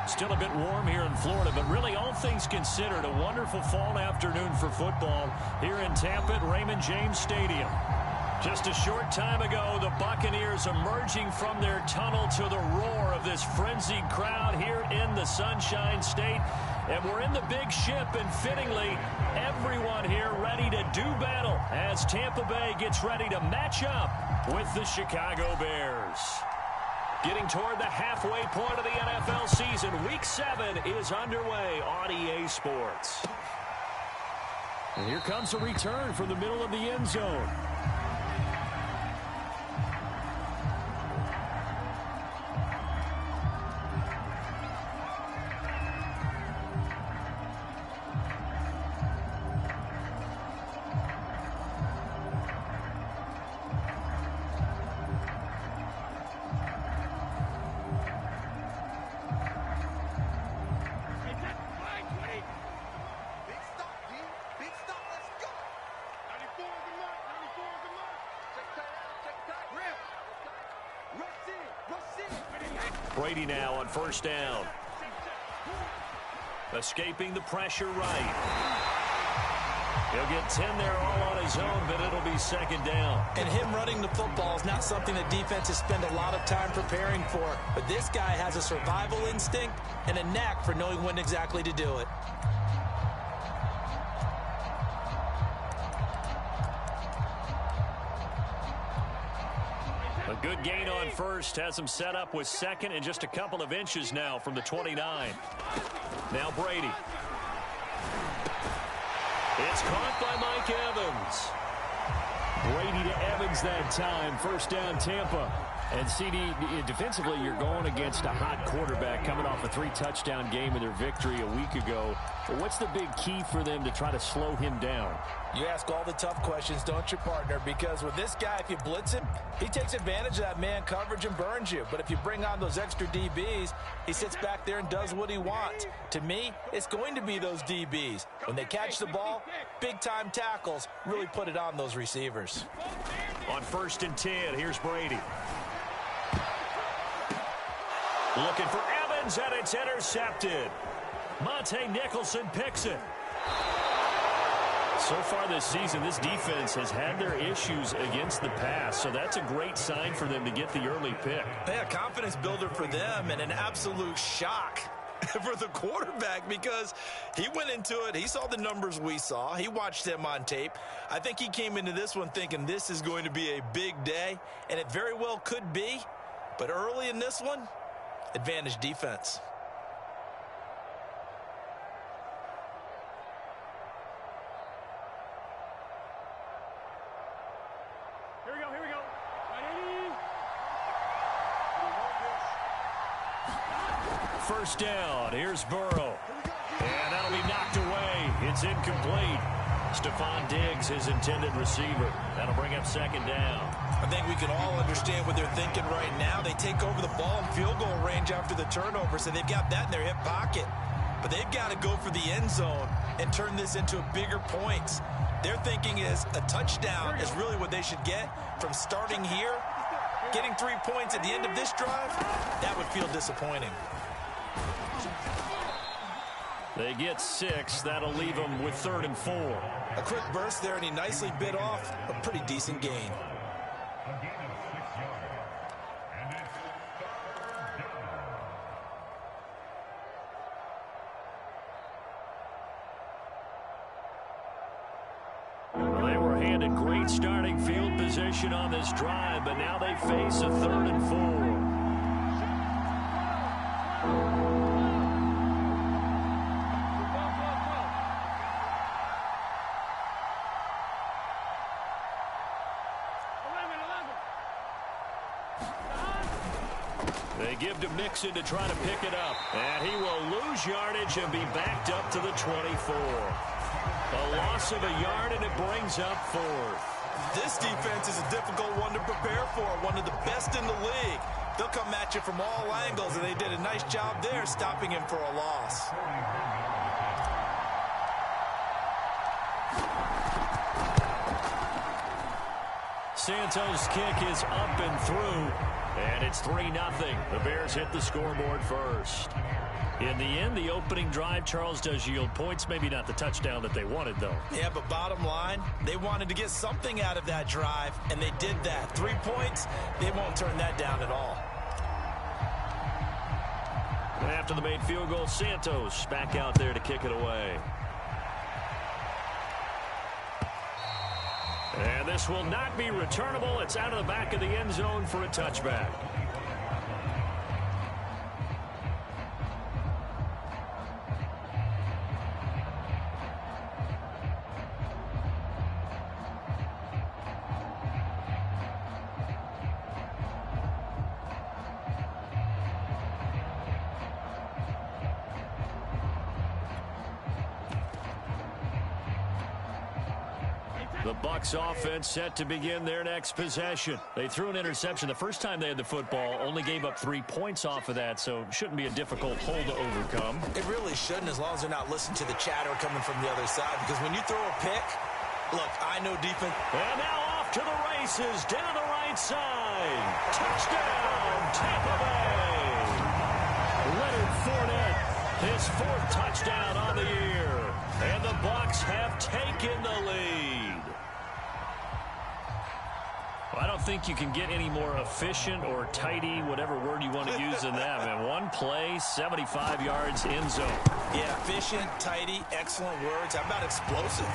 Still a bit warm here in Florida, but really all things considered, a wonderful fall afternoon for football here in Tampa at Raymond James Stadium. Just a short time ago, the Buccaneers emerging from their tunnel to the roar of this frenzied crowd here in the Sunshine State. And we're in the big ship, and fittingly, everyone here ready to do battle as Tampa Bay gets ready to match up with the Chicago Bears. Getting toward the halfway point of the NFL season, Week 7 is underway on EA Sports. And here comes a return from the middle of the end zone. Brady now on first down. Escaping the pressure right. He'll get 10 there all on his own, but it'll be second down. And him running the football is not something that defenses spend a lot of time preparing for. But this guy has a survival instinct and a knack for knowing when exactly to do it. A good gain on first has him set up with second and just a couple of inches now from the 29. Now Brady. It's caught by Mike Evans. Brady to Evans that time. First down Tampa. And CD, defensively, you're going against a hot quarterback coming off a 3-touchdown game in their victory a week ago. But what's the big key for them to try to slow him down? You ask all the tough questions, don't you, partner? Because with this guy, if you blitz him, he takes advantage of that man coverage and burns you. But if you bring on those extra DBs, he sits back there and does what he wants. To me, it's going to be those DBs. When they catch the ball, big-time tackles really put it on those receivers. On 1st and 10, here's Brady. Looking for Evans, and it's intercepted. Monte Nicholson picks it. So far this season, this defense has had their issues against the pass, so that's a great sign for them to get the early pick. Yeah, confidence builder for them and an absolute shock for the quarterback because he went into it. He saw the numbers we saw. He watched them on tape. I think he came into this one thinking this is going to be a big day, and it very well could be. But early in this one, advantage defense. Here we go. First down, here's Burrow. And that'll be knocked away. It's incomplete. Stephon Diggs, his intended receiver. That'll bring up second down. I think we can all understand what they're thinking right now. They take over the ball in field goal range after the turnover, so they've got that in their hip pocket. But they've got to go for the end zone and turn this into bigger points. Their thinking is a touchdown is really what they should get from starting here. Getting 3 points at the end of this drive, that would feel disappointing. They get 6. That'll leave them with 3rd and 4. A quick burst there, and he nicely bit off a pretty decent gain. They were handed great starting field position on this drive, but now they face a 3rd and 4. They give to Mixon to try to pick it up. And he will lose yardage and be backed up to the 24. A loss of a yard, and it brings up 4th. This defense is a difficult one to prepare for, one of the best in the league. They'll come at you from all angles, and they did a nice job there stopping him for a loss. Santos' kick is up and through, and it's 3-0. The Bears hit the scoreboard first. In the end, the opening drive, Charles, does yield points. Maybe not the touchdown that they wanted, though. Yeah, but bottom line, they wanted to get something out of that drive, and they did that. 3 points, they won't turn that down at all. And after the made field goal, Santos back out there to kick it away. And this will not be returnable. It's out of the back of the end zone for a touchback. The Bucs offense set to begin their next possession. They threw an interception the first time they had the football, only gave up 3 points off of that, so shouldn't be a difficult hole to overcome. It really shouldn't, as long as they're not listening to the chatter coming from the other side, because when you throw a pick, look, I know defense. And now off to the races, down the right side. Touchdown, Tampa Bay. Leonard Fournette, his 4th touchdown on the year. And the Bucs have taken the lead. Well, I don't think you can get any more efficient or tidy, whatever word you want to use in that, man. One play, 75 yards, end zone. Yeah, efficient, tidy, excellent words. How about explosive?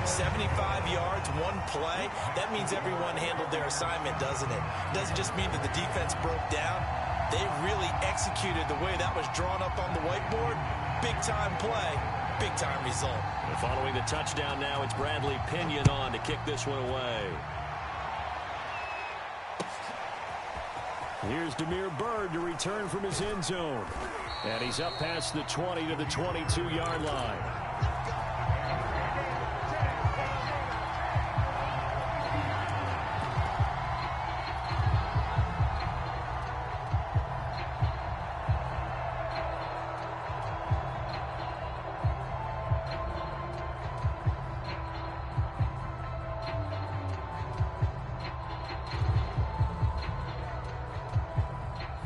75 yards, one play. That means everyone handled their assignment, doesn't it? Doesn't just mean that the defense broke down. They really executed the way that was drawn up on the whiteboard. Big-time play, big-time result. And following the touchdown now, it's Bradley Pinion on to kick this one away. Here's Demir Bird to return from his end zone. And he's up past the 20 to the 22-yard line.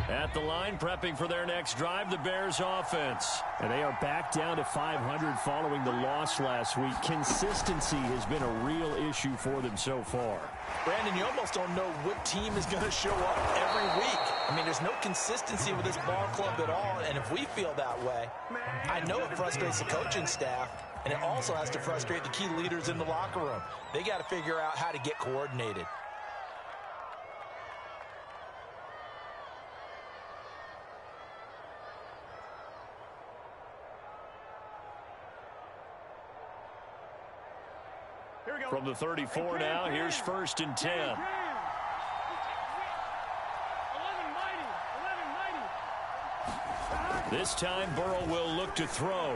At the line, prepping for their next drive, the Bears offense. And they are back down to 500 following the loss last week. Consistency has been a real issue for them so far. Brandon, you almost don't know what team is going to show up every week. I mean, there's no consistency with this ball club at all, and if we feel that way, I know it frustrates the coaching staff, and it also has to frustrate the key leaders in the locker room. They got to figure out how to get coordinated. From the 34 now, here's 1st and 10. This time, Burrow will look to throw.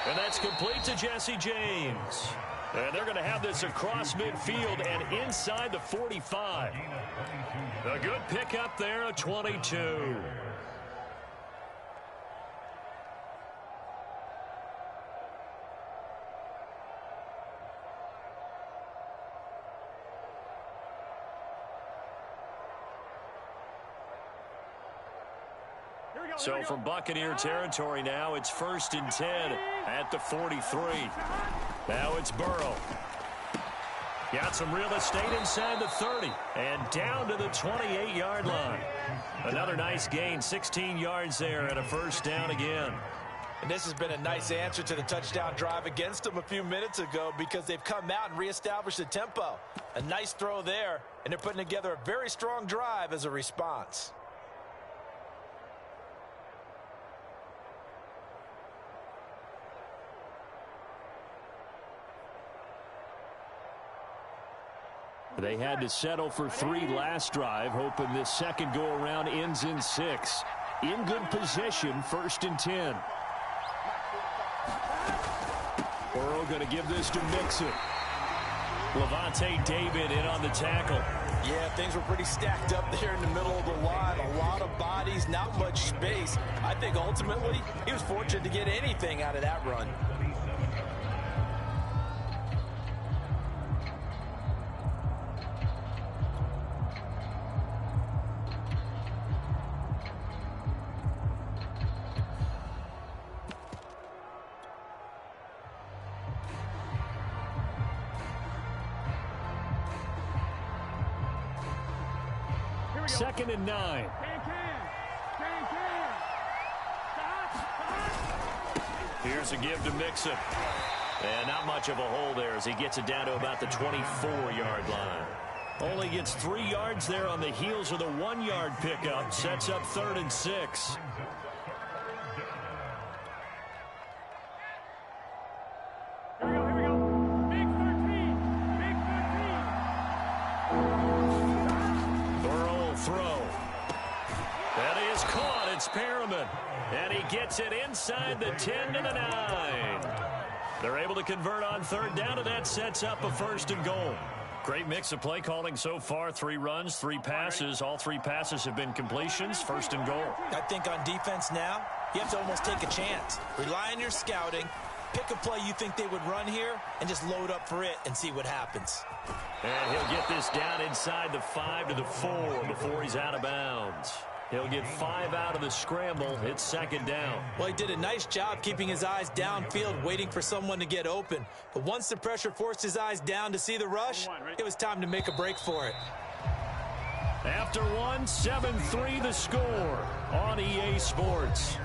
And that's complete to Jesse James. And they're going to have this across midfield and inside the 45. A good pickup there, a 22. So from Buccaneer territory now, it's 1st and 10 at the 43. Now it's Burrow. Got some real estate inside the 30 and down to the 28-yard line. Another nice gain, 16 yards there and a 1st down again. And this has been a nice answer to the touchdown drive against them a few minutes ago because they've come out and reestablished the tempo. A nice throw there, and they're putting together a very strong drive as a response. They had to settle for 3 last drive, hoping this second go-around ends in 6. In good position, 1st and 10. Burrow going to give this to Mixon. Levante David in on the tackle. Yeah, things were pretty stacked up there in the middle of the line. A lot of bodies, not much space. I think ultimately he was fortunate to get anything out of that run. 2nd and 9. Here's a give to Mixon. And not much of a hole there as he gets it down to about the 24-yard line. Only gets 3 yards there on the heels of the 1-yard pickup. Sets up 3rd and 6. Here we go. Big 13. Big 13. Burrow will throw. That is caught. It's Perriman. And he gets it inside the 10 to the 9. They're able to convert on 3rd down, and that sets up a 1st and goal. Great mix of play calling so far. 3 runs, 3 passes. All 3 passes have been completions. 1st and goal. I think on defense now, you have to almost take a chance. Rely on your scouting. Pick a play you think they would run here and just load up for it and see what happens. And he'll get this down inside the 5 to the 4 before he's out of bounds. He'll get 5 out of the scramble. It's 2nd down. Well, he did a nice job keeping his eyes downfield, waiting for someone to get open. But once the pressure forced his eyes down to see the rush, it was time to make a break for it. After 1, 7-3 the score on EA Sports.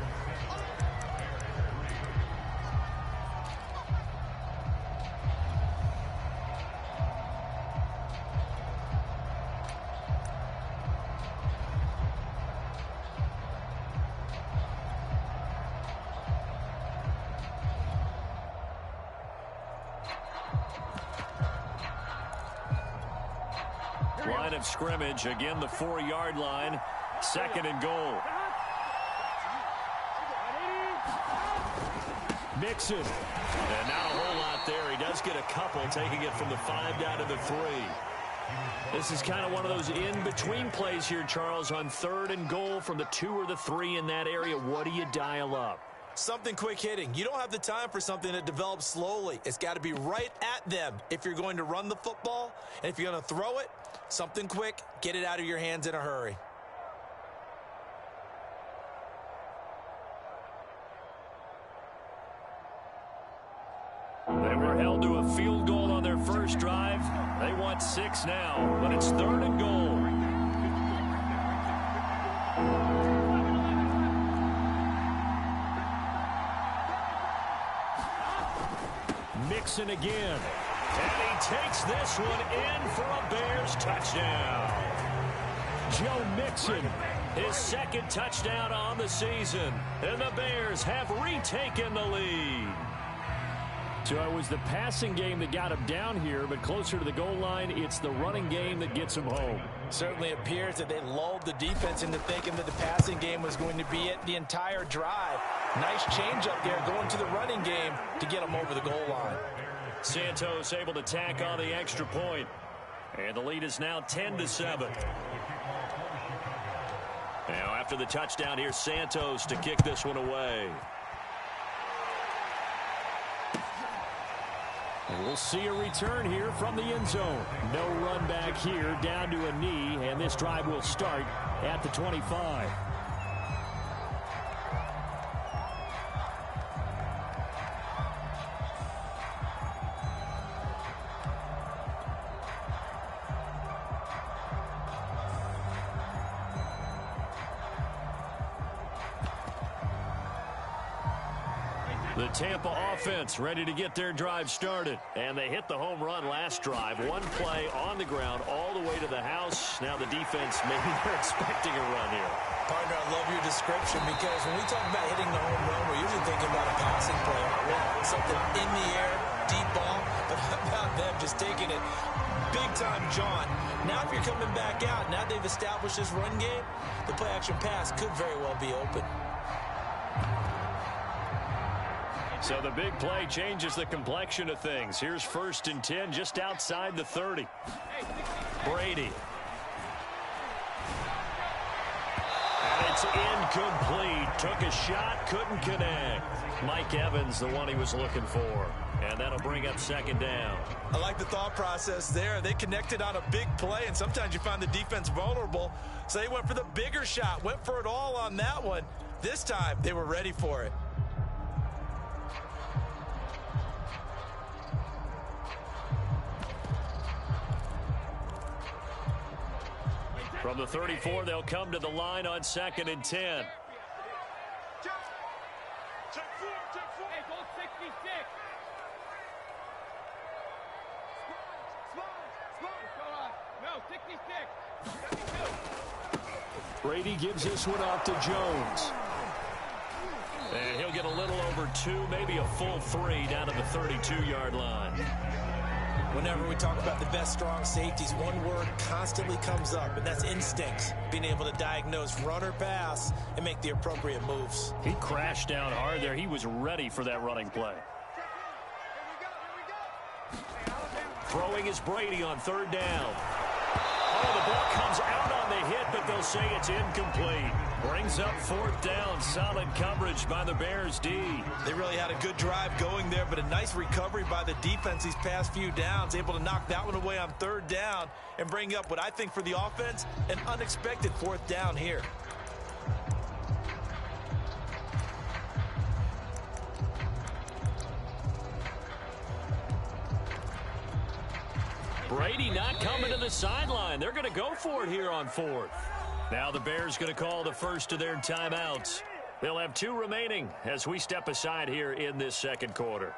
Line of scrimmage, again the 4-yard line, 2nd and goal. Mixon. And not a whole lot there. He does get a couple, taking it from the 5 down to the 3. This is kind of one of those in-between plays here, Charles, on 3rd and goal from the 2 or the 3 in that area. What do you dial up? Something quick hitting. You don't have the time for something that develops slowly. It's got to be right at them if you're going to run the football. And if you're going to throw it, something quick, get it out of your hands in a hurry. They were held to a field goal on their first drive. They want 6 now, but it's 3rd and goal. Mixon again. And he takes this one in for a Bears touchdown. Joe Mixon, his 2nd touchdown on the season. And the Bears have retaken the lead. So it was the passing game that got him down here, but closer to the goal line, it's the running game that gets him home. Certainly appears that they lulled the defense into thinking that the passing game was going to be it the entire drive. Nice change up there going to the running game to get him over the goal line. Santos able to tack on the extra point. And the lead is now 10-7. Now after the touchdown, here's Santos to kick this one away. And we'll see a return here from the end zone. No run back here, down to a knee, and this drive will start at the 25. The Tampa offense ready to get their drive started. And they hit the home run last drive. One play on the ground all the way to the house. Now the defense, maybe they're expecting a run here. Partner, I love your description because when we talk about hitting the home run, we're usually thinking about a passing play. Something in the air, deep ball. But how about them just taking it big time, John? Now if you're coming back out, now they've established this run game, the play-action pass could very well be open. So the big play changes the complexion of things. Here's 1st and 10 just outside the 30. Brady. And it's incomplete. Took a shot, couldn't connect. Mike Evans, the one he was looking for. And that'll bring up 2nd down. I like the thought process there. They connected on a big play, and sometimes you find the defense vulnerable. So they went for the bigger shot, went for it all on that one. This time, they were ready for it. From the 34, they'll come to the line on 2nd and 10. Hey, go 66. No, 66. 72. Brady gives this one off to Jones. And he'll get a little over 2, maybe a full 3 down to the 32-yard line. Whenever we talk about the best strong safeties, one word constantly comes up, and that's instinct. Being able to diagnose run or pass and make the appropriate moves. He crashed down hard there. He was ready for that running play. Throwing is Brady on 3rd down. Oh, the ball comes out on the hit, but they'll say it's incomplete. Brings up 4th down. Solid coverage by the Bears D. They really had a good drive going there, but a nice recovery by the defense these past few downs. Able to knock that one away on 3rd down and bring up what I think for the offense, an unexpected 4th down here. Brady not coming to the sideline. They're going to go for it here on 4th. Now the Bears going to call the first of their timeouts. They'll have 2 remaining as we step aside here in this 2nd quarter.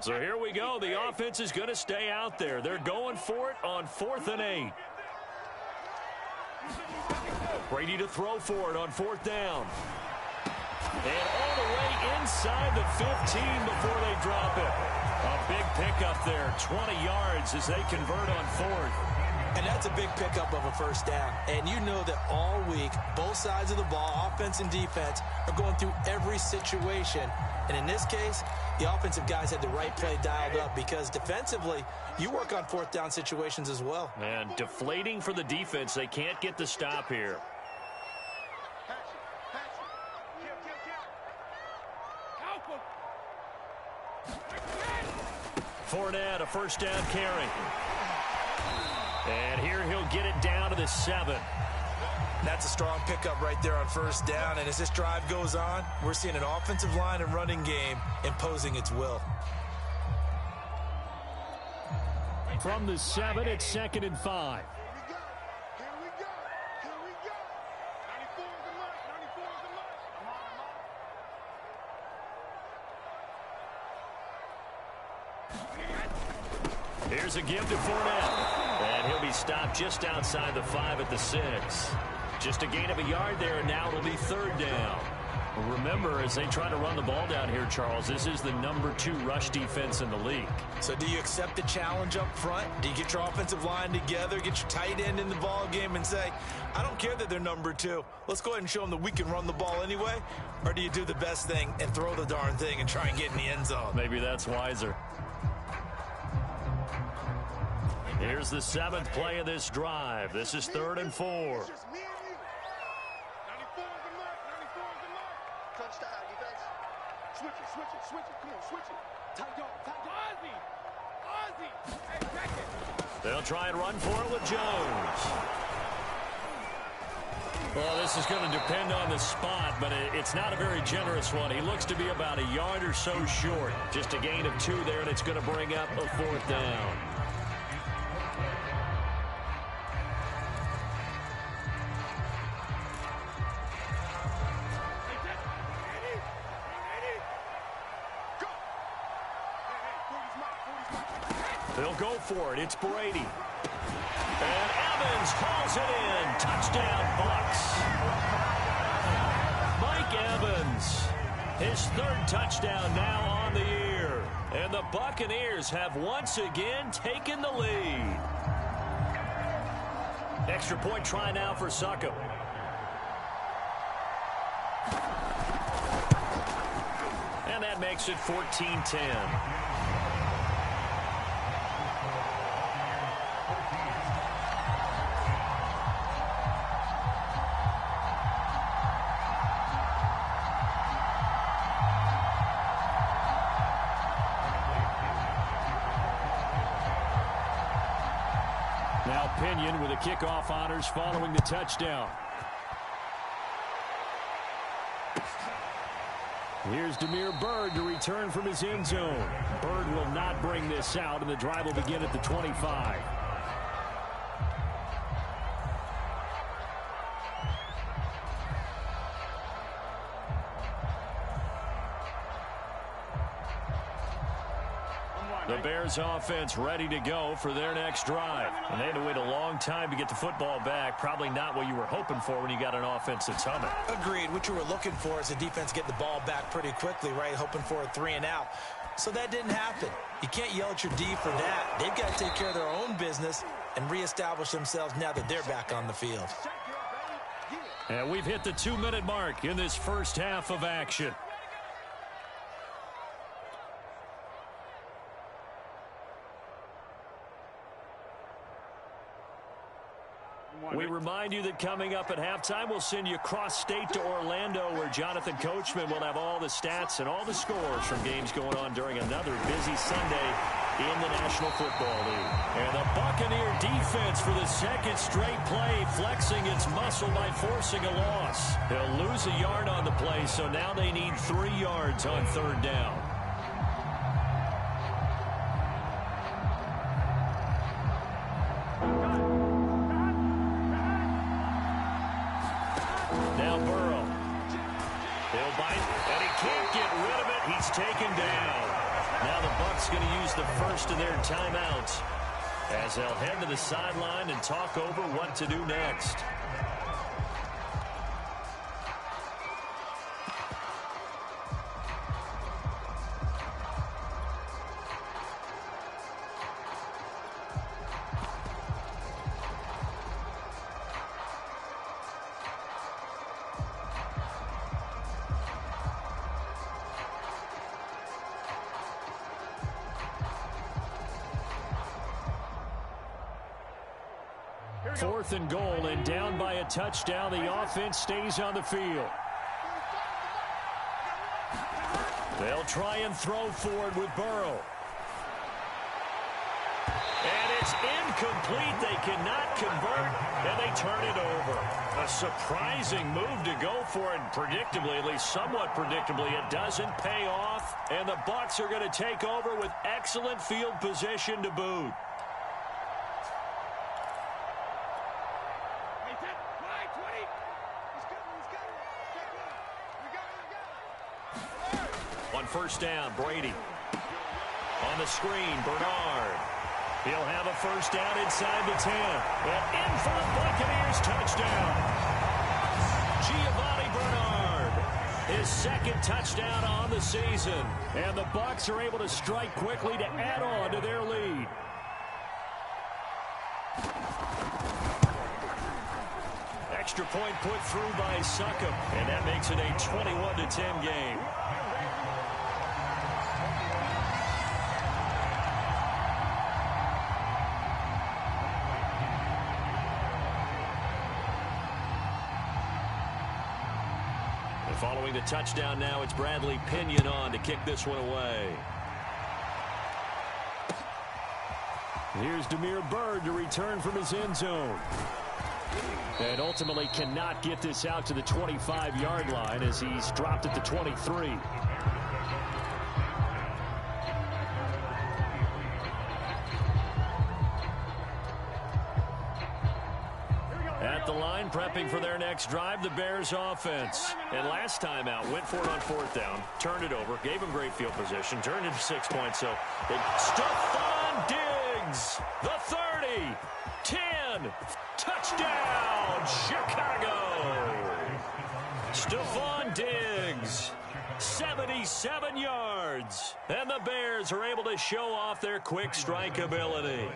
So here we go. The offense is going to stay out there. They're going for it on 4th and 8. Brady to throw for it on 4th down. And all the way inside the 15 before they drop it. A big pickup there, 20 yards as they convert on 4th. And that's a big pickup of a 1st down. And you know that all week, both sides of the ball, offense and defense, are going through every situation. And in this case, the offensive guys had the right play dialed up because defensively, you work on 4th down situations as well. And deflating for the defense. They can't get the stop here. Fournette, a 1st down carry. And here he'll get it down to the 7. That's a strong pickup right there on 1st down. And as this drive goes on, we're seeing an offensive line and running game imposing its will. From the 7, it's 2nd and 5. Here's a give to Fournette. And he'll be stopped just outside the 5 at the 6. Just a gain of a yard there, and now it'll be 3rd down. Remember, as they try to run the ball down here, Charles, this is the number 2 rush defense in the league. So do you accept the challenge up front? Do you get your offensive line together, get your tight end in the ball game and say, I don't care that they're number 2. Let's go ahead and show them that we can run the ball anyway? Or do you do the best thing and throw the darn thing and try and get in the end zone? Maybe that's wiser. Here's the 7th play of this drive. This is 3rd and 4. 94 is the mark. 94 is the mark. Touchdown, defense. Switch it. Come on, switch it. Tight dog. Ozzy. Hey, check it. They'll try and run for it with Jones. Well, this is going to depend on the spot, but it's not a very generous one. He looks to be about a yard or so short. Just a gain of 2 there, and it's going to bring up a 4th down. They'll go for it. It's Brady. And Evans hauls it in. Touchdown, Bucks. Mike Evans, his 3rd touchdown now on the year. And the Buccaneers have once again taken the lead. Extra point try now for Succop. And that makes it 14-10. Now Pinion with the kickoff honors following the touchdown. Here's Damiere Byrd to return from his end zone. Byrd will not bring this out, and the drive will begin at the 25. The Bears offense ready to go for their next drive. And they had to wait a long time to get the football back. Probably not what you were hoping for when you got an offense that's humming. Agreed. What you were looking for is the defense getting the ball back pretty quickly, right? Hoping for a 3 and out. So that didn't happen. You can't yell at your D for that. They've got to take care of their own business and reestablish themselves now that they're back on the field. And we've hit the 2-minute mark in this first half of action. We remind you that coming up at halftime, we'll send you cross-state to Orlando, where Jonathan Coachman will have all the stats and all the scores from games going on during another busy Sunday in the National Football League. And the Buccaneer defense for the second straight play, flexing its muscle by forcing a loss. They'll lose a yard on the play, so now they need 3 yards on 3rd down. Taken down. Now the Bucs going to use the first of their timeouts as they'll head to the sideline and talk over what to do next. Fourth and goal, and down by a touchdown. The offense stays on the field. They'll try and throw forward with Burrow. And it's incomplete. They cannot convert, and they turn it over. A surprising move to go for it. Predictably, at least somewhat predictably, it doesn't pay off. And the Bucs are going to take over with excellent field position to boot. First down, Brady. On the screen, Bernard. He'll have a first down inside the 10. And in for the Buccaneers, touchdown. Giovanni Bernard, his second touchdown on the season. And the Bucs are able to strike quickly to add on to their lead. Extra point put through by Succop, and that makes it a 21-10 game. Following the touchdown now, it's Bradley Pinion on to kick this one away. Here's Damiere Byrd to return from his end zone. And ultimately cannot get this out to the 25-yard line as he's dropped at the 23. At the line, prepping for their next drive, the Bears offense. And last time out, went for it on 4th down, turned it over, gave him great field position, turned it to 6 points. So they Stephon Diggs, the 30, 10, touchdown, Chicago. Stephon Diggs, 77 yards. And the Bears are able to show off their quick strike ability.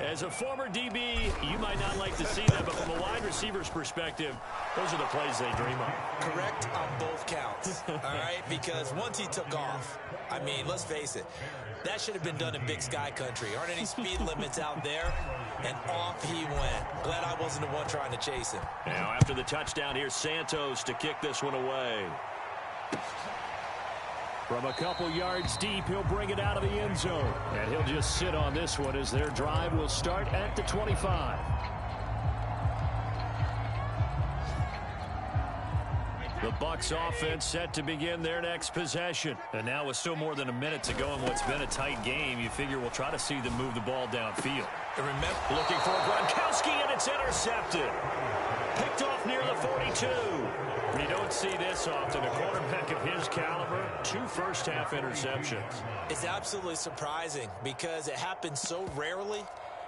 As a former DB, you might not like to see that, but from a wide receiver's perspective, those are the plays they dream of. Correct on both counts, all right? Because once he took off, I mean, let's face it, that should have been done in Big Sky country. Aren't any speed limits out there? And off he went. Glad I wasn't the one trying to chase him. Now, after the touchdown, here's Santos to kick this one away. From a couple yards deep, he'll bring it out of the end zone. And he'll just sit on this one as their drive will start at the 25. The Bucs offense set to begin their next possession. And now with still more than a minute to go in what's been a tight game, you figure we'll try to see them move the ball downfield. And remember, looking for Gronkowski, and it's intercepted. Picked off near the 42. You don't see this often. A quarterback of his caliber, 2 first-half interceptions. It's absolutely surprising because it happens so rarely.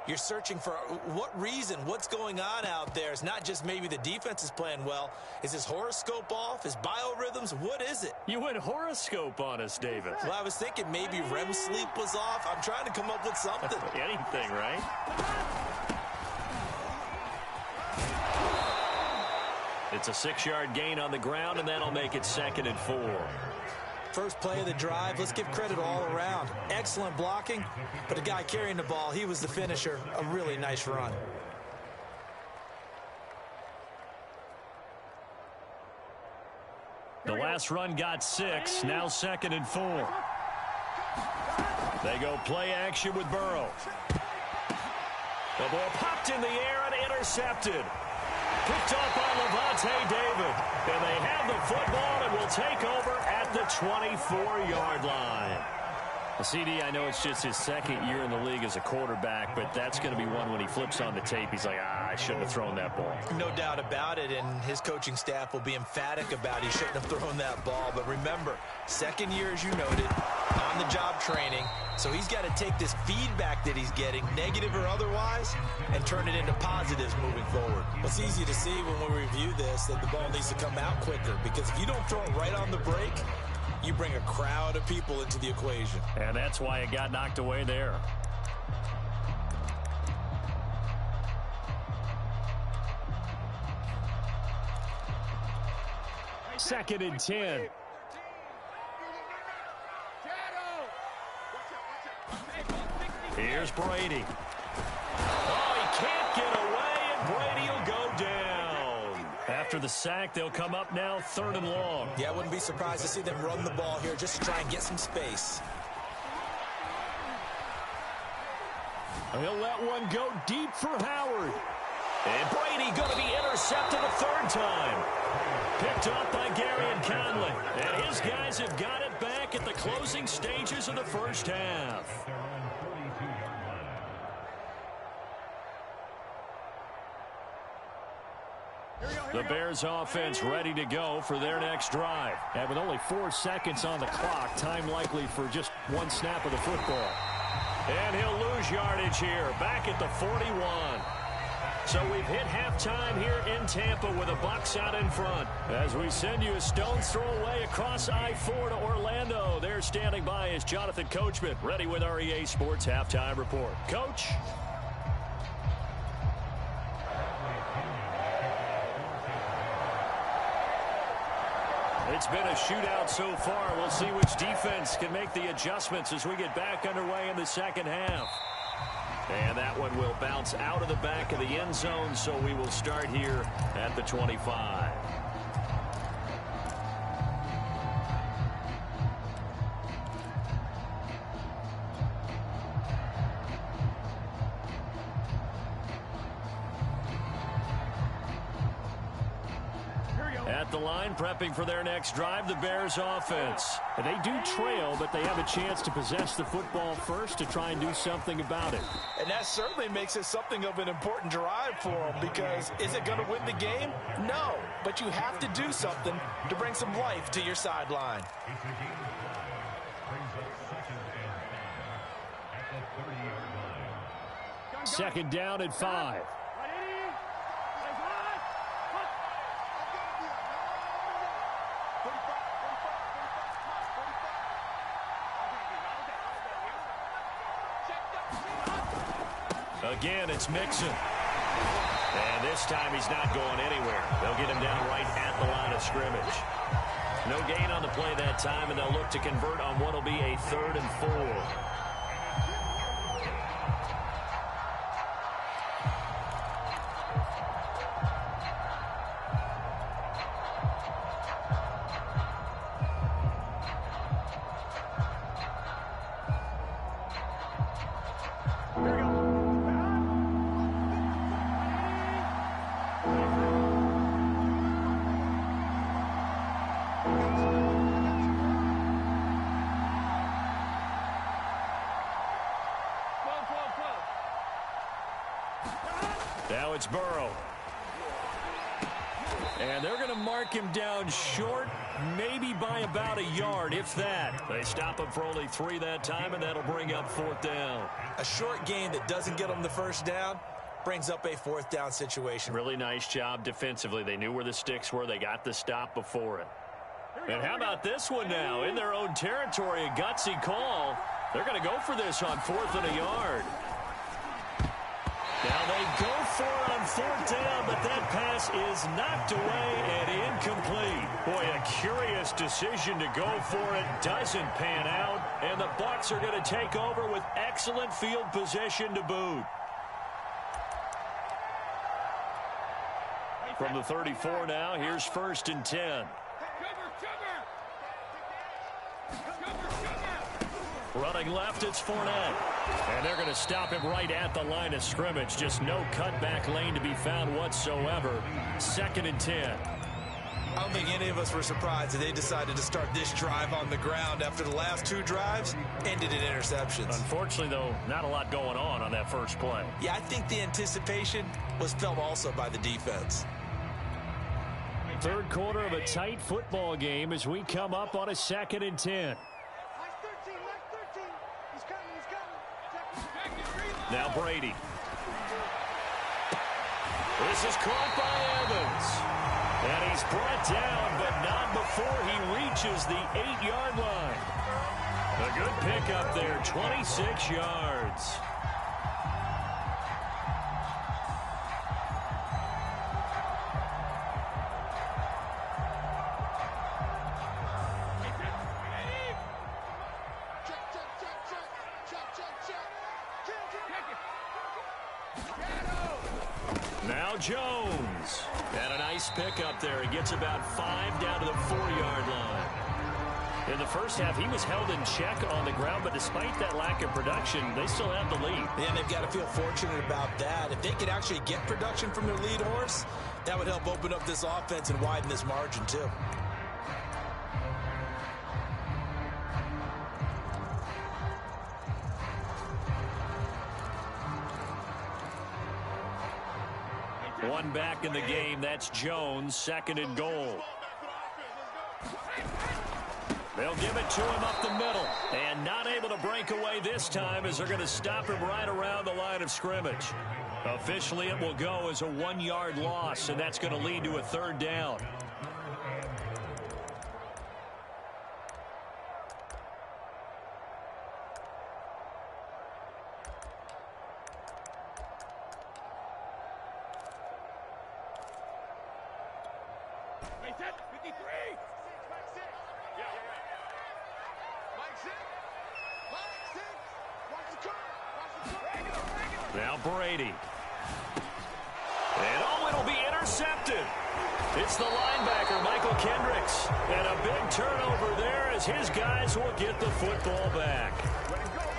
You're searching for what reason, what's going on out there. It's not just maybe the defense is playing well. Is his horoscope off? His biorhythms? What is it? You went horoscope on us, David. Well, I was thinking maybe REM sleep was off. I'm trying to come up with something. Anything, right? It's a 6-yard gain on the ground, and that'll make it 2nd and 4. First play of the drive, let's give credit all around. Excellent blocking, but the guy carrying the ball, he was the finisher. A really nice run. The last run got 6, now 2nd and 4. They go play action with Burrow. The ball popped in the air and intercepted. Picked up by Levante David. And they have the football and will take over at the 24-yard line. CD, I know it's just his 2nd year in the league as a quarterback, but that's going to be one when he flips on the tape, he's like, I shouldn't have thrown that ball. No doubt about it, and his coaching staff will be emphatic about he shouldn't have thrown that ball. But remember, 2nd year, as you noted, on-the-job training, so he's got to take this feedback that he's getting, negative or otherwise, and turn it into positives moving forward. It's easy to see when we review this that the ball needs to come out quicker, because if you don't throw it right on the break, you bring a crowd of people into the equation. And that's why it got knocked away there. Second and 10. Here's Brady. Oh, he can't get away, and Brady will go down. After the sack, they'll come up now 3rd and long. Yeah, I wouldn't be surprised to see them run the ball here just to try and get some space. He'll let one go deep for Howard. And Brady going to be intercepted a 3rd time. Picked up by Gary and Conley. And his guys have got it back at the closing stages of the first half. The Bears offense ready to go for their next drive. And with only 4 seconds on the clock, time likely for just one snap of the football. And he'll lose yardage here, back at the 41. So we've hit halftime here in Tampa with the Bucs out in front. As we send you a stone's throw away across I-4 to Orlando. There standing by is Jonathan Coachman, ready with our EA Sports Halftime Report. Coach? It's been a shootout so far. We'll see which defense can make the adjustments as we get back underway in the second half. And that one will bounce out of the back of the end zone, so we will start here at the 25. At the line, prepping for their next drive, the Bears offense. And they do trail, but they have a chance to possess the football first to try and do something about it. And that certainly makes it something of an important drive for them, because is it going to win the game? No, but you have to do something to bring some life to your sideline. Second down at 5. Again, it's Mixon. And this time he's not going anywhere. They'll get him down right at the line of scrimmage. No gain on the play that time, and they'll look to convert on what will be a 3rd and 4. Now it's Burrow. And they're going to mark him down short, maybe by about a yard, if that. They stop him for only 3 that time, and that'll bring up 4th down. A short gain that doesn't get them the first down brings up a 4th down situation. Really nice job defensively. They knew where the sticks were. They got the stop before it. And how about this one now? In their own territory, a gutsy call. They're going to go for this on 4th and a yard. Now they go for it on 4th down, but that pass is knocked away and incomplete. Boy, a curious decision to go for it. Doesn't pan out, and the Bucs are going to take over with excellent field position to boot. From the 34 now, here's 1st and 10. Running left, it's Fournette. And they're going to stop him right at the line of scrimmage. Just no cutback lane to be found whatsoever. 2nd and 10. I don't think any of us were surprised that they decided to start this drive on the ground after the last 2 drives ended in interceptions. Unfortunately, though, not a lot going on that first play. Yeah, I think the anticipation was felt also by the defense. 3rd quarter of a tight football game as we come up on a 2nd and 10. Now Brady. This is caught by Evans. And he's brought down, but not before he reaches the 8-yard line. A good pickup there, 26 yards. Now Jones. And a nice pickup there. He gets about 5 down to the 4-yard line. In the first half, he was held in check on the ground, but despite that lack of production, they still have the lead. Yeah, they've got to feel fortunate about that. If they could actually get production from their lead horse, that would help open up this offense and widen this margin, too. One back in the game. That's Jones. 2nd and goal. They'll give it to him up the middle. And not able to break away this time as they're going to stop him right around the line of scrimmage. Officially, it will go as a 1-yard loss, and that's going to lead to a 3rd down. Now Brady. And it'll be intercepted. It's the linebacker, Michael Kendricks. And a big turnover there as his guys will get the football back.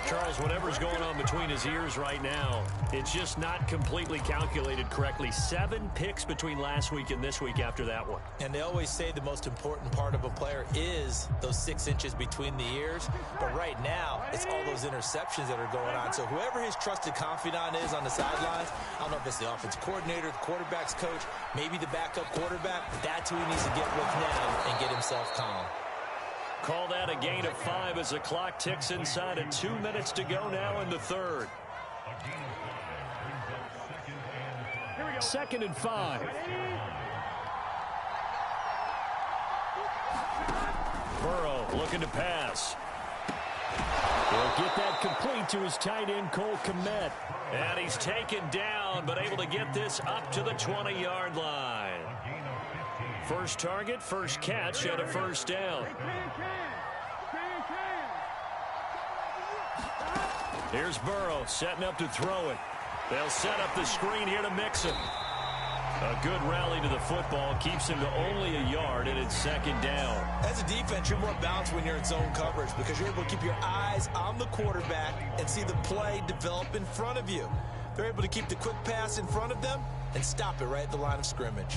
Charles, whatever's going on between his ears right now, it's just not completely calculated correctly. 7 picks between last week and this week after that one. And they always say the most important part of a player is those 6 inches between the ears. But right now, it's all those interceptions that are going on. So whoever his trusted confidant is on the sidelines, I don't know if it's the offense coordinator, the quarterback's coach, maybe the backup quarterback, but that's who he needs to get with now and get himself calm. Call that a gain of 5 as the clock ticks inside of 2 minutes to go now in the 3rd. 2nd and 5. Burrow looking to pass. He'll get that complete to his tight end, Cole Kmet. And he's taken down, but able to get this up to the 20-yard line. First target, first catch, and a 1st down. Here's Burrow setting up to throw it. They'll set up the screen here to mix him. A good rally to the football keeps him to only a yard, and it's 2nd down. As a defense, you're more balanced when you're in zone coverage because you're able to keep your eyes on the quarterback and see the play develop in front of you. They're able to keep the quick pass in front of them and stop it right at the line of scrimmage.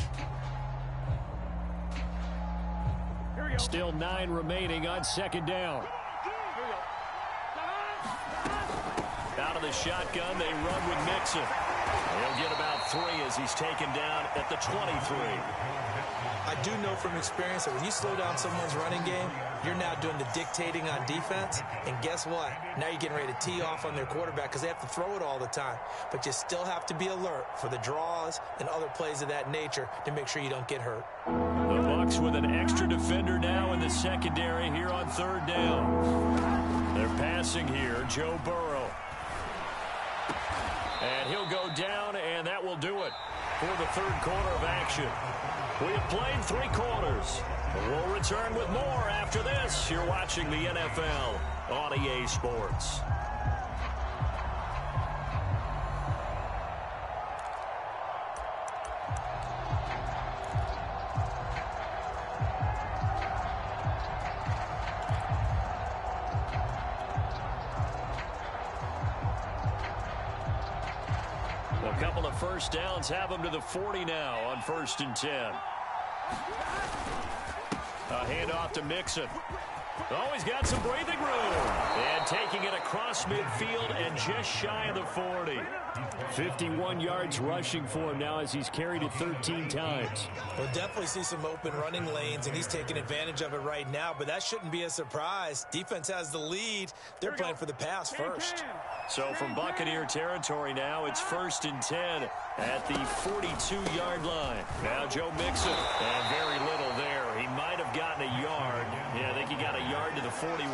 Still 9 remaining on 2nd down. Out of the shotgun, they run with Mixon. He'll get about 3 as he's taken down at the 23. I do know from experience that when you slow down someone's running game, you're now doing the dictating on defense. And guess what? Now you're getting ready to tee off on their quarterback because they have to throw it all the time. But you still have to be alert for the draws and other plays of that nature to make sure you don't get hurt. The Bucs with an extra defender now in the secondary here on 3rd down. They're passing here, Joe Burrow. And he'll go down, and that will do it for the 3rd quarter of action. We have played 3 quarters. We'll return with more after this. You're watching the NFL on EA Sports. A couple of first downs have them to the 40 now on 1st and 10. A handoff to Mixon. Oh, he's got some breathing room. And taking it across midfield and just shy of the 40. 51 yards rushing for him now as he's carried it 13 times. We'll definitely see some open running lanes, and he's taking advantage of it right now, but that shouldn't be a surprise. Defense has the lead. They're playing for the pass first. So from Buccaneer territory now, it's 1st and 10 at the 42-yard line. Now Joe Mixon, and very little there. He might have gotten a yard. Yeah, I think he got a yard to the 41.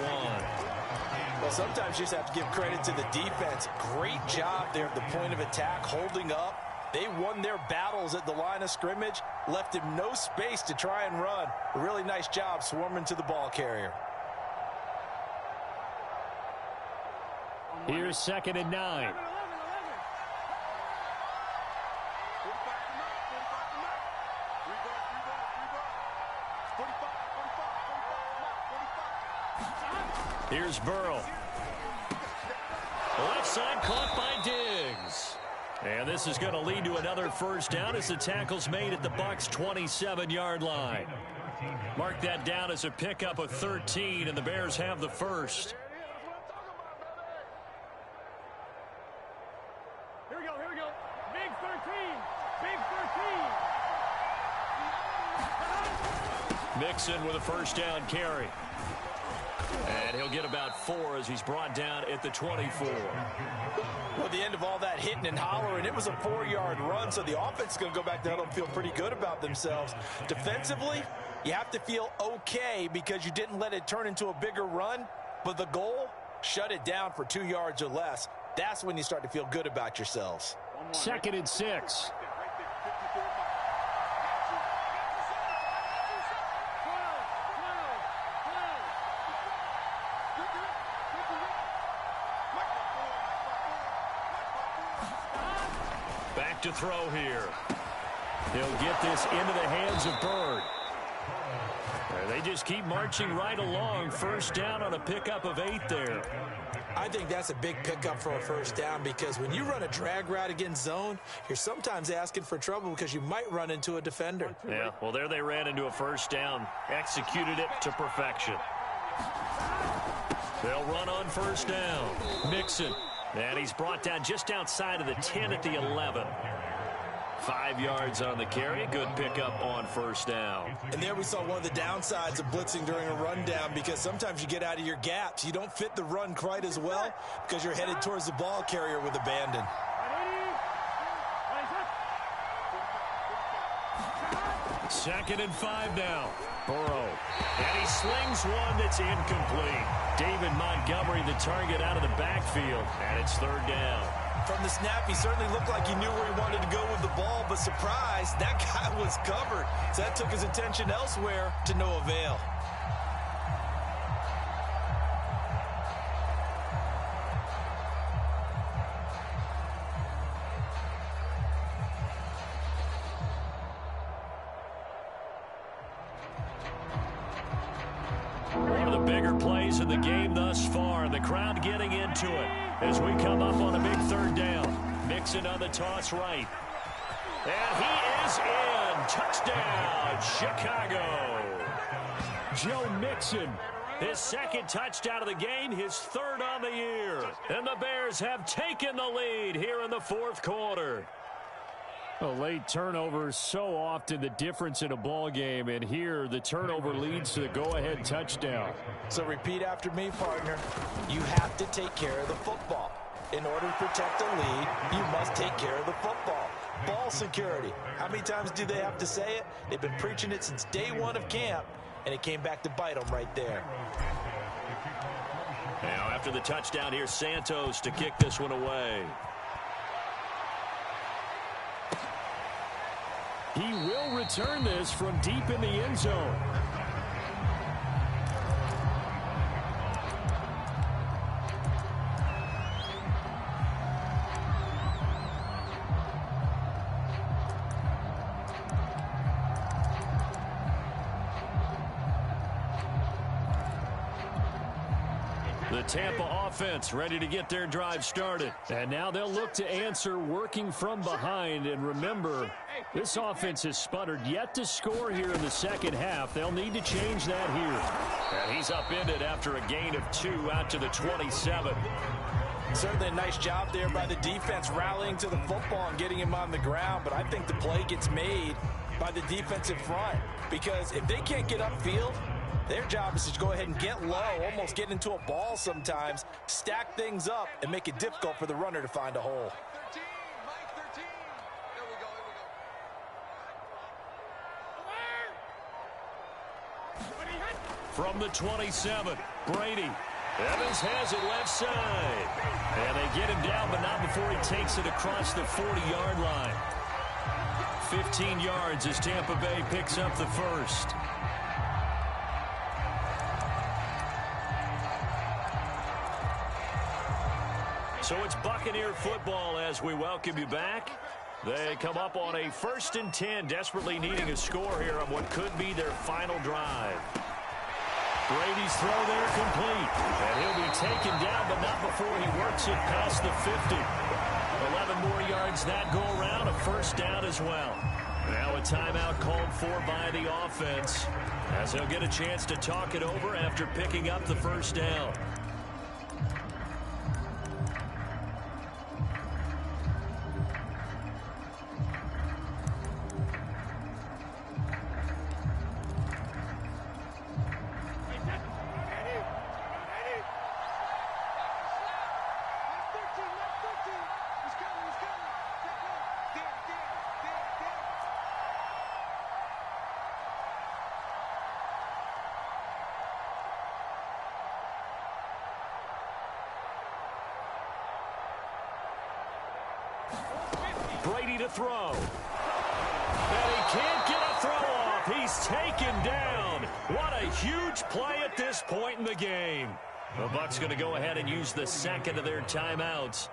Well, sometimes you just have to give credit to the defense. Great job there at the point of attack, holding up. They won their battles at the line of scrimmage, left him no space to try and run. A really nice job swarming to the ball carrier. Here's 2nd and 9. Here's Burrow. Left side caught by Diggs. And this is going to lead to another first down as the tackle's made at the Bucs' 27-yard line. Mark that down as a pickup of 13, and the Bears have the first. Here we go. Big 13. Big 13. Mixon with a first down carry. And he'll get about 4 as he's brought down at the 24. Well, at the end of all that hitting and hollering, it was a 4-yard run, so the offense is going to go back there and feel pretty good about themselves. Defensively, you have to feel okay because you didn't let it turn into a bigger run, but the goal, shut it down for 2 yards or less. That's when you start to feel good about yourselves. 2nd and 6. Back to throw here. He'll get this into the hands of Bird. They just keep marching right along. First down on a pickup of 8 there. I think that's a big pickup for a first down because when you run a drag route against zone, you're sometimes asking for trouble because you might run into a defender. Yeah, well, there they ran into a first down. Executed it to perfection. They'll run on first down. Mixon. And he's brought down just outside of the 10 at the 11. 5 yards on the carry. Good pickup on first down. And there we saw one of the downsides of blitzing during a rundown because sometimes you get out of your gaps. You don't fit the run quite as well because you're headed towards the ball carrier with abandon. 2nd and 5 now. Burrow. And he slings one that's incomplete. David Montgomery, the target out of the backfield. And it's 3rd down. From the snap, he certainly looked like he knew where he wanted to go with the ball, but surprise, that guy was covered. So that took his attention elsewhere to no avail. One of the bigger plays in the game thus far. The crowd getting into it as we come up on a big 3rd down. Mixon on the toss right. And he is in. Touchdown, Chicago. Joe Mixon His second touchdown of the game, his third on the year. And the Bears have taken the lead here in the fourth quarter. A late turnover is so often the difference in a ball game, and here the turnover leads to the go-ahead touchdown. So repeat after me, partner. You have to take care of the football. In order to protect a lead, you must take care of the football. Ball security. How many times do they have to say it? They've been preaching it since day one of camp, and it came back to bite them right there. Now after the touchdown, here's Santos to kick this one away. He will return this from deep in the end zone. The Tampa offense ready to get their drive started. And now they'll look to answer working from behind. And remember, this offense has sputtered yet to score here in the second half. They'll need to change that here. And he's upended after a gain of 2 out to the 27. Certainly a nice job there by the defense rallying to the football and getting him on the ground. But I think the play gets made by the defensive front. Because if they can't get upfield, their job is to go ahead and get low, almost get into a ball sometimes, stack things up, and make it difficult for the runner to find a hole. Mike 13. Here we go. From the 27, Brady. Evans has it left side. And they get him down, but not before he takes it across the 40-yard line. 15 yards as Tampa Bay picks up the first. So it's Buccaneer football as we welcome you back. They come up on a 1st and 10, desperately needing a score here on what could be their final drive. Brady's throw there complete. And he'll be taken down, but not before he works it past the 50. 11 more yards that go around, a first down as well. Now a timeout called for by the offense, as he'll get a chance to talk it over after picking up the first down. Brady to throw. And he can't get a throw off. He's taken down. What a huge play at this point in the game. The Bucs going to go ahead and use the second of their timeouts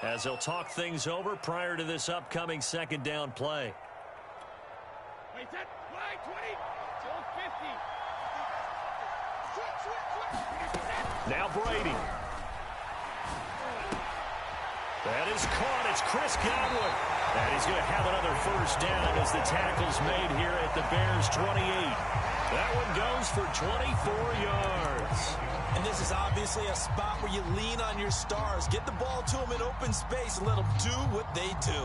as they'll talk things over prior to this upcoming second down play. Wait, set, wide, 20, 50. Now Brady. That is caught. It's Chris Godwin. And he's going to have another first down as the tackle's made here at the Bears' 28. That one goes for 24 yards. And this is obviously a spot where you lean on your stars. Get the ball to them in open space and let them do what they do.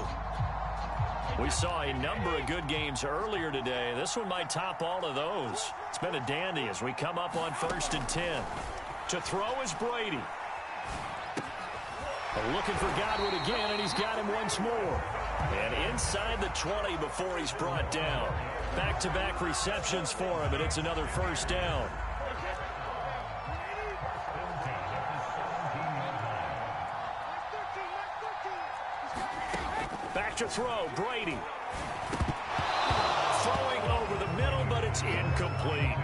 We saw a number of good games earlier today. This one might top all of those. It's been a dandy as we come up on 1st and 10. To throw is Brady. Looking for Godwin again, and he's got him once more. And inside the 20 before he's brought down. Back-to-back receptions for him, and it's another first down. Back to throw, Brady. Throwing over the middle, but it's incomplete.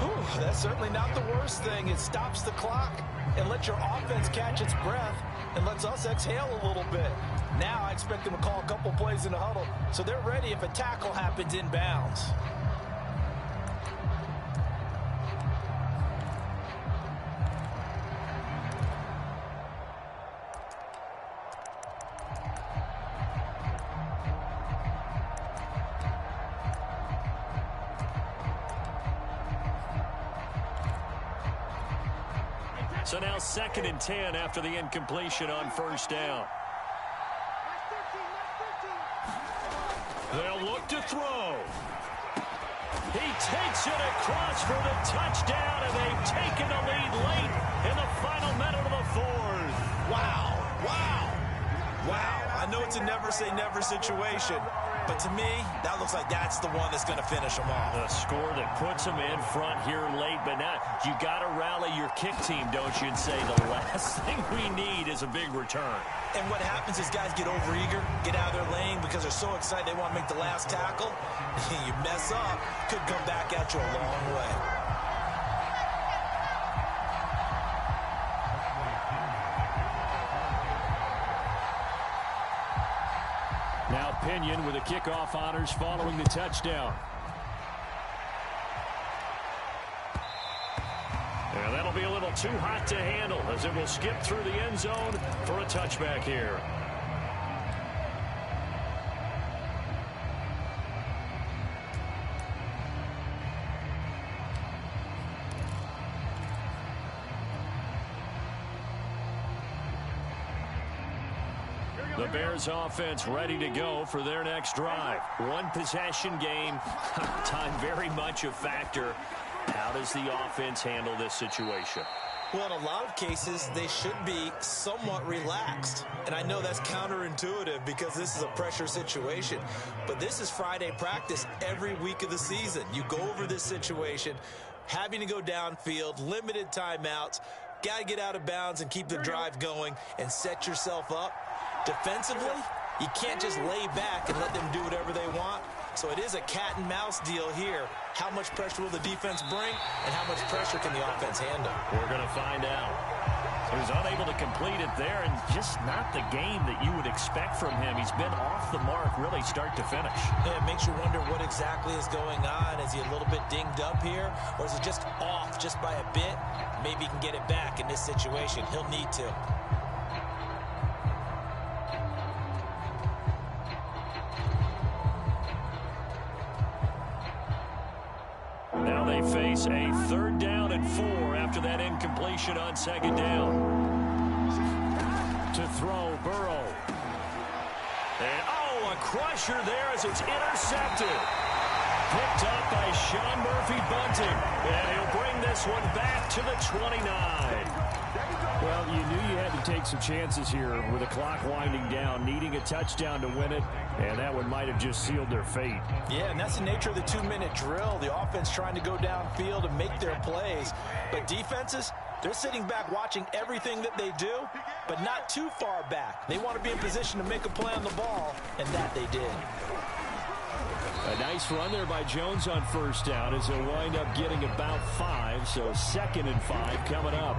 Whew, that's certainly not the worst thing. It stops the clock and lets your offense catch its breath and lets us exhale a little bit. Now I expect them to call a couple plays in the huddle so they're ready if a tackle happens inbounds. So now 2nd and 10 after the incompletion on first down. They'll look to throw. He takes it across for the touchdown, and they've taken the lead late in the final minute of the 4th. Wow. Wow. Wow. I know it's a never-say-never situation, but to me, that looks like that's the one that's going to finish them off. The score that puts them in front here late, but now you got to rally your kick team, don't you, and say the last thing we need is a big return. And what happens is guys get overeager, get out of their lane because they're so excited they want to make the last tackle. You mess up, could come back at you a long way. Now Pinion with the kickoff honors following the touchdown. And that'll be a little too hot to handle as it will skip through the end zone for a touchback here. The Bears offense ready to go for their next drive. One possession game. Time very much a factor. How does the offense handle this situation? Well, in a lot of cases, they should be somewhat relaxed. And I know that's counterintuitive because this is a pressure situation. But this is Friday practice every week of the season. You go over this situation, having to go downfield, limited timeouts, got to get out of bounds and keep the drive going and set yourself up. Defensively, you can't just lay back and let them do whatever they want. So it is a cat and mouse deal here. How much pressure will the defense bring, and how much pressure can the offense handle? We're going to find out. He was unable to complete it there, and just not the game that you would expect from him. He's been off the mark really start to finish. Yeah, it makes you wonder what exactly is going on. Is he a little bit dinged up here, or is he just off just by a bit? Maybe he can get it back in this situation. He'll need to. Now they face a 3rd down and 4 after that incompletion on 2nd down. To throw, Burrow. And, a crusher there as it's intercepted. Picked up by Sean Murphy-Bunting. And he'll bring this one back to the 29. Well, you knew you had to take some chances here with the clock winding down, needing a touchdown to win it, and that one might have just sealed their fate. Yeah, and that's the nature of the 2-minute drill. The offense trying to go downfield and make their plays. But defenses, they're sitting back watching everything that they do, but not too far back. They want to be in position to make a play on the ball, and that they did. A nice run there by Jones on first down as he'll wind up getting about 5, so 2nd and 5 coming up.